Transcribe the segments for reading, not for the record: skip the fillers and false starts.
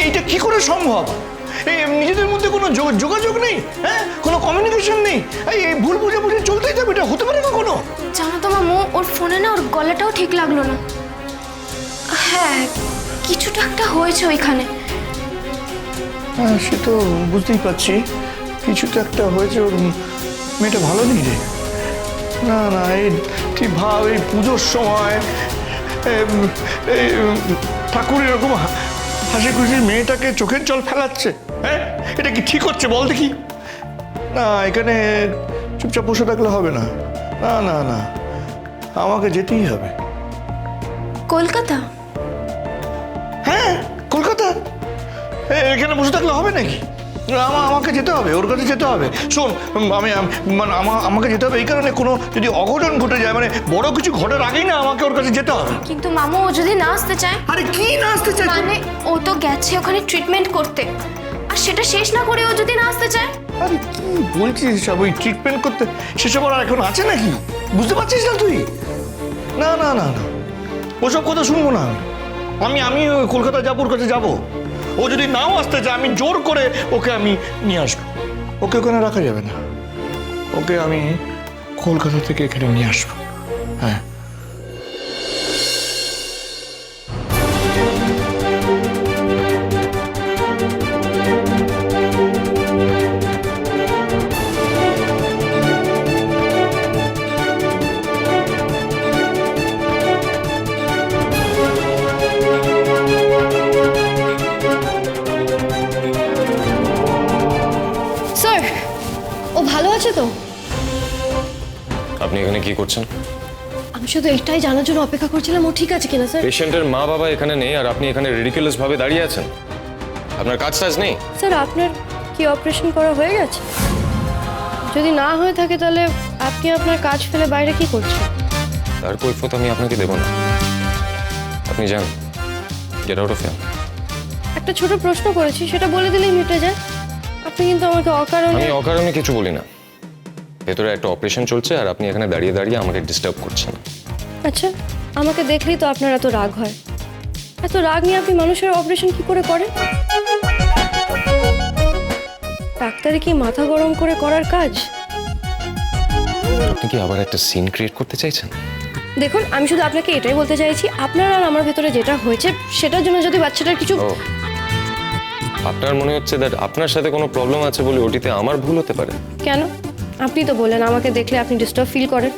এটা কি করে সম্ভব? নিজেদের মধ্যে কোনো যোগাযোগ নেই, হ্যাঁ, কোনো কমিউনিকেশন নেই। এই ভুল বুঝাবুঝি চলতেই যাবে, এটা হতে পারে কখনো? জানো তো মামু, ওর ফোনে না ওর গলাটাও ঠিক লাগলো না। হ্যাঁ, কিছুটা একটা হয়েছে ওইখানে। হ্যাঁ, সে তো বুঝতেই পারছি, কিছু তো একটা হয়েছে। ওর মেয়েটা ভালো নেই রে। না না, এই তুই ভাব, এই পুজোর সময় ঠাকুর এরকম হাসি খুশি মেয়েটাকে চোখের জল ফেলাচ্ছে, হ্যাঁ, এটা কি ঠিক হচ্ছে বল দেখি? না, এখানে চুপচাপ বসে থাকলে হবে না। না না না, আমাকে যেতেই হবে। কলকাতা? হ্যাঁ, কলকাতা। এখানে বসে থাকলে হবে নাকি? আমাকে যেতে হবে, ওর কাছে যেতে হবে। শোন, মানে আমাকে যেতে হবে এই কারণে, কোনো যদি অঘটন ঘটে যায়, মানে বড় কিছু ঘটার আগেই না আমাকে ওর কাছে যেতে হবে। কিন্তু মামু, ও যদি না আসতে চায়? আরে কি না আসতে চায়? মানে ও তো গেছে ওখানে ট্রিটমেন্ট করতে, আর সেটা শেষ না করে ও যদি না আসতে চায়? আরে কি বলছিস সব? ওই ট্রিটমেন্ট করতে সেসব আর এখন আছে নাকি? বুঝতে পারছিস না তুই? না না না না, ওসব কথা শুনবো না আমি। আমি কলকাতা যাবো, ওর কাছে যাবো। ও যদি নাও আসতে চায়, আমি জোর করে ওকে আমি নিয়ে আসবো। ওকে ওখানে রাখা যাবে না, ওকে আমি কলকাতা থেকে এখানে নিয়ে আসবো। হ্যাঁ, স্যার, ও ভালো আছে তো? আপনি এখানে কি করছেন? আমি শুধু এটাই জানার জন্য অপেক্ষা করছিলাম ও ঠিক আছে কিনা। স্যার, পেশেন্টের মা বাবা এখানে নেই আর আপনি এখানে রিডিকুলাস ভাবে দাঁড়িয়ে আছেন? আপনার কাজ টাজ নেই? স্যার, আপনার কি অপারেশন করা হয়ে গেছে? যদি না হয়ে থাকে তাহলে আপনি আপনার কাজ ফেলে বাইরে কি করছেন? তার কৈফিয়ত আমি আপনাকে দেব না। আপনি যান, গেট আউট অফ হিয়ার। একটা ছোট প্রশ্ন করেছি, সেটা বলে দিলেই মিটে যায়। আপনি কিন্তু আমাকে অকারণে... আমি অকারণে কিছু বলি না। ভেতরে একটা অপারেশন চলছে আর আপনি এখানে দাঁড়িয়ে দাঁড়িয়ে আমাকে ডিস্টার্ব করছেন। আচ্ছা, আমাকে দেখলেই তো আপনার এত রাগ হয়। এত রাগ নিয়ে আপনি মানুষের অপারেশন কি করে করেন? ডাক্তারে কি মাথা গরম করে করার কাজ? আপনি কি আবার একটা সিন ক্রিয়েট করতে চাইছেন? দেখুন, আমি শুধু আপনাকে এটাই বলতে চাইছি, আপনার আর আমার ভেতরে যেটা হয়েছে সেটার জন্য যদি বাচ্চাটার কিছু... ও, আপনার মনে হচ্ছে দ্যাট আপনার সাথে কোনো প্রবলেম আছে বলে ওটিতে আমার ভুল হতে পারে? কেন? আপনি তো বললেন আমাকে দেখলে আপনি ডিস্টার্ব ফিল করেন।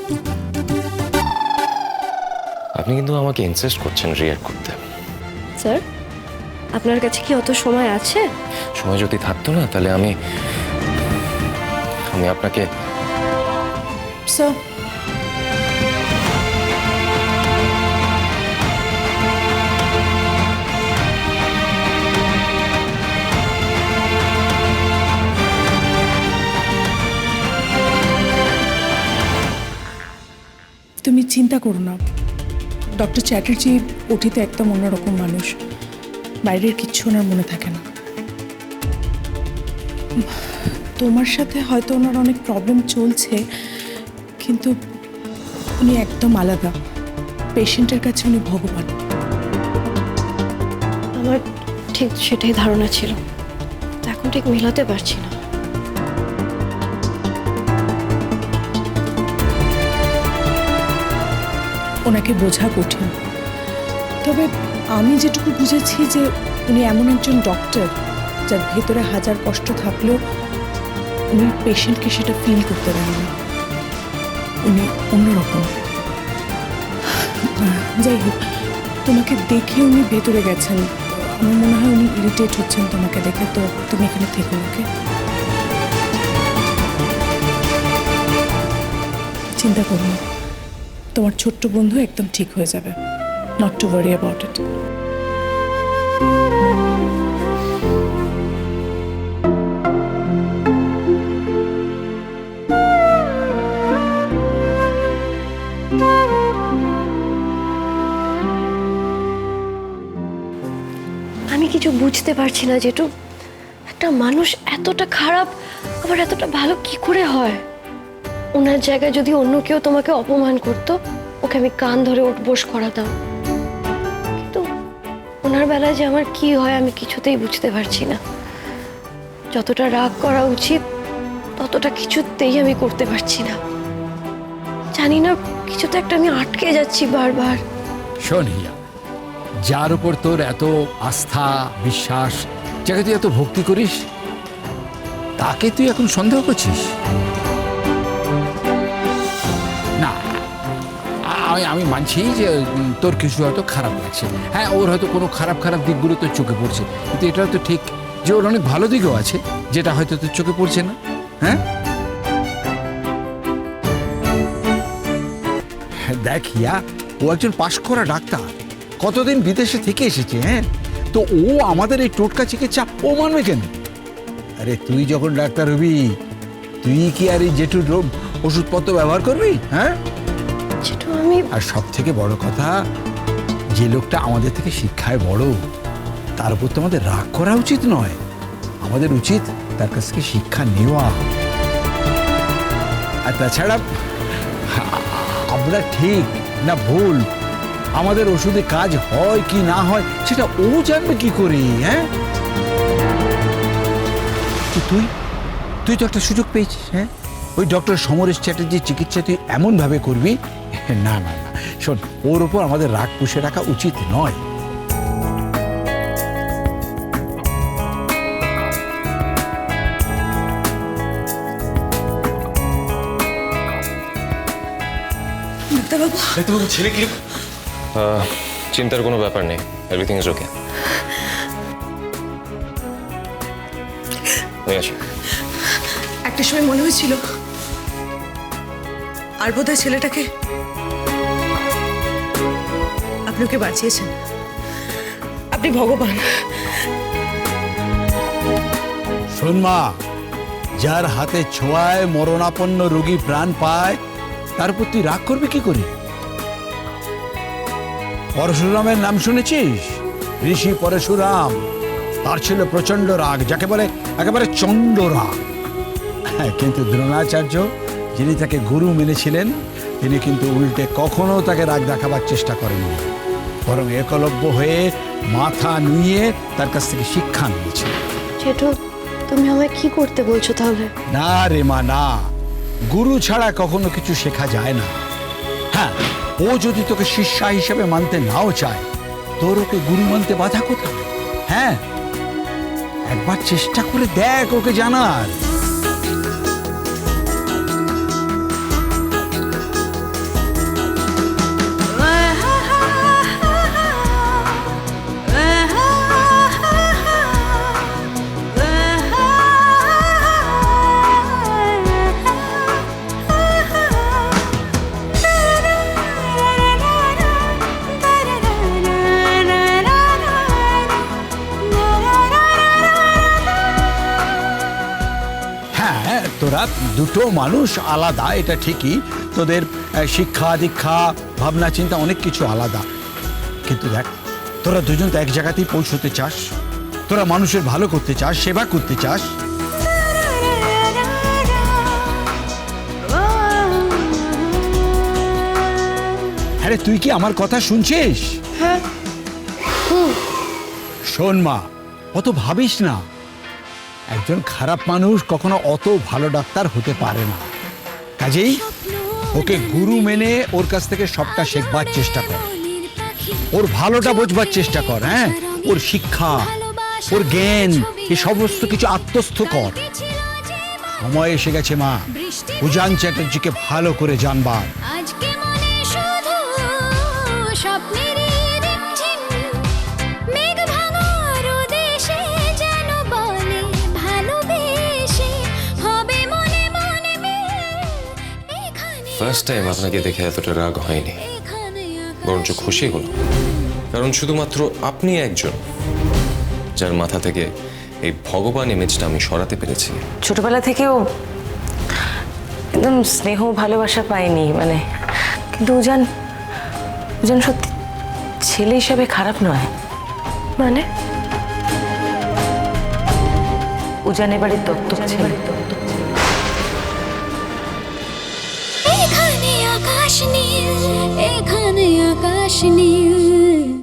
আপনি কিন্তু আমাকে ইনসিস্ট করছেন রিঅ্যাক্ট করতে। স্যার, আপনার কাছে কি অত সময় আছে? সময় যদি থাকতো না তাহলে আমি আপনাকে... স্যার, তুমি চিন্তা করো না, ডক্টর চ্যাটার্জি ওটিতে একদম অন্যরকম মানুষ। বাইরের কিচ্ছু ওনার মনে থাকে না। তোমার সাথে হয়তো ওনার অনেক প্রবলেম চলছে, কিন্তু উনি একদম আলাদা। পেশেন্টের কাছে উনি ভগবান। আমার ঠিক সেটাই ধারণা ছিল, এখন ঠিক মেলাতে পারছি না। ওনাকে বোঝা কঠিন, তবে আমি যেটুকু বুঝেছি যে উনি এমন একজন ডক্টর যার ভেতরে হাজার কষ্ট থাকলেও উনি পেশেন্টকে সেটা ফিল করতে দেন না। উনি অন্যরকম। যাই হোক, তোমাকে দেখে উনি ভেতরে গেছেন। আমার মনে হয় উনি ইরিটেট হচ্ছেন তোমাকে দেখে, তো তুমি এখানে থেকো। ওকে, চিন্তা করো না, তোমার ছোট্ট বন্ধু একদম ঠিক হয়ে যাবে। Not to worry about it. আমি কিছু বুঝতে পারছি না জেঠু, একটা মানুষ এতটা খারাপ আবার এতটা ভালো কি করে হয়? ওনার জায়গায় যদি অন্য কেউ তোমাকে অপমান করতো, ওকে আমি কান ধরে উঠবোস করাতাম, কিন্তু ওনার বেলায় যে আমার কি হয় আমি কিছুতেই বুঝতে পারছি না। যতটা রাগ করা উচিত ততটা কিছুতেই আমি করতে পারছি না। জানি না কিছুতে একটা আমি আটকে যাচ্ছি বারবার। শোন হিয়া, যার উপর তোর এত আস্থা বিশ্বাস, যাকে তুই এত ভক্তি করিস, তাকে তুই এখন সন্দেহ করছিস? না, আমি মানছি যে তোর কিছু হয়তো খারাপ লাগছে। হ্যাঁ, ওর হয়তো কোনো খারাপ খারাপ দিকগুলো তোর চোখে পড়ছে, কিন্তু এটা তো ঠিক যে ওর অনেক ভালো দিকও আছে যেটা হয়তো তোর চোখে পড়ছে না। হ্যাঁ, দেখ হিয়া, ও একজন পাশ করা ডাক্তার, কতদিন বিদেশে থেকে এসেছে। হ্যাঁ, তো ও আমাদের এই টোটকা চিকিৎসা ও মানবে কেন? আরে তুই যখন ডাক্তার হবি, তুই কি আর এই জেঠুর ওষুধপত্র ব্যবহার করবি? হ্যাঁ, যেটা আমি আর সব থেকে বড় কথা, যে লোকটা আমাদের থেকে শিক্ষায় বড়, তার উপর তো আমাদের রাগ করা উচিত নয়। আমাদের উচিত তার কাছ থেকে শিক্ষা নেওয়া। আর তাছাড়া আমরা ঠিক না ভুল, আমাদের ওষুধে কাজ হয় কি না হয় সেটা ও জানবে কি করে? হ্যাঁ, তুই তুই তো একটা সুযোগ পেয়েছিস। হ্যাঁ, ওই ডক্টর সমরেশ চ্যাটার্জির চিকিৎসা তুই এমন ভাবে করবি। না না না, শোন, ওর ওপর আমাদের রাগ পুষে রাখা উচিত নয়। ডাক্তারবাবু, ছেলে কি? চিন্তার কোনো ব্যাপার নেই, এভরিথিং ইজ ওকে। আসি। একটা সময় মনে হয়েছিল আর বোধহয় ছেলেটাকে আপনি ওকে বাঁচিয়েছেন। আপনি ভগবান। শোন মা, যার হাতে ছোঁয়ায় মরণাপন্ন রোগী প্রাণ পায়, তার উপর তুই রাগ করবি কি করে? পরশুরামের নাম শুনেছিস? ঋষি পরশুরাম, তার ছিল প্রচন্ড রাগ, যাকে বলে একেবারে চন্ড রাগ। কিন্তু দ্রোণাচার্য, যিনি তাকে গুরু মেনেছিলেন, তিনি কিন্তু উল্টে কখনো তাকে রাগ দেখাবার চেষ্টা করেননি, বরং একলব্য হয়ে মাথা নুইয়ে তার কাছ থেকে শিক্ষা নিয়েছিল। জেঠু, তুমি আমায় কি করতে বলছো তাহলে? না রে মা, না, গুরু ছাড়া কখনো কিছু শেখা যায় না। হ্যাঁ, ও যদি তোকে শিষ্যা হিসেবে মানতে নাও চায়, তোর ওকে গুরু মানতে বাধা কোথায়? হ্যাঁ, একবার চেষ্টা করে দেখ ওকে জানার। তোরা দুটো মানুষ আলাদা, এটা ঠিকই, তোদের শিক্ষা দীক্ষা ভাবনা চিন্তা অনেক কিছু আলাদা, কিন্তু দেখ, তোরা দুজন তো এক জায়গাতেই পৌঁছতে চাস, তোরা মানুষের ভালো করতে চাস, সেবা করতে চাস। আরে তুই কি আমার কথা শুনছিস? হ্যাঁ। শোন মা, অত ভাবিস না। একজন খারাপ মানুষ কখনো অত ভালো ডাক্তার হতে পারে না। কাজেই ওকে গুরু মেনে ওর কাছ থেকে সবটা শেখবার চেষ্টা কর, ওর ভালোটা বোঝবার চেষ্টা কর। হ্যাঁ, ওর শিক্ষা, ওর জ্ঞান, এই সমস্ত কিছু আত্মস্থ কর। সময় এসে গেছে মা উজান চ্যাটার্জিকে ভালো করে জানবার। ফার্স্ট টাইম আপনাকে দেখে এতটা রাগ হয়নি, বরঞ্চ খুশি হলো, কারণ শুধুমাত্র আপনি একজন যার মাথা থেকে এই ভগবান ইমেজটা আমি সরাতে পেরেছি। ছোটবেলা থেকেও একদম স্নেহ ভালোবাসা পাইনি, মানে, কিন্তু উজান সত্যি ছেলে হিসাবে খারাপ নয়। মানে? উজান এবারে দত্তক ছেলে। এখানে আকাশ নীল, এখানে আকাশ নীল।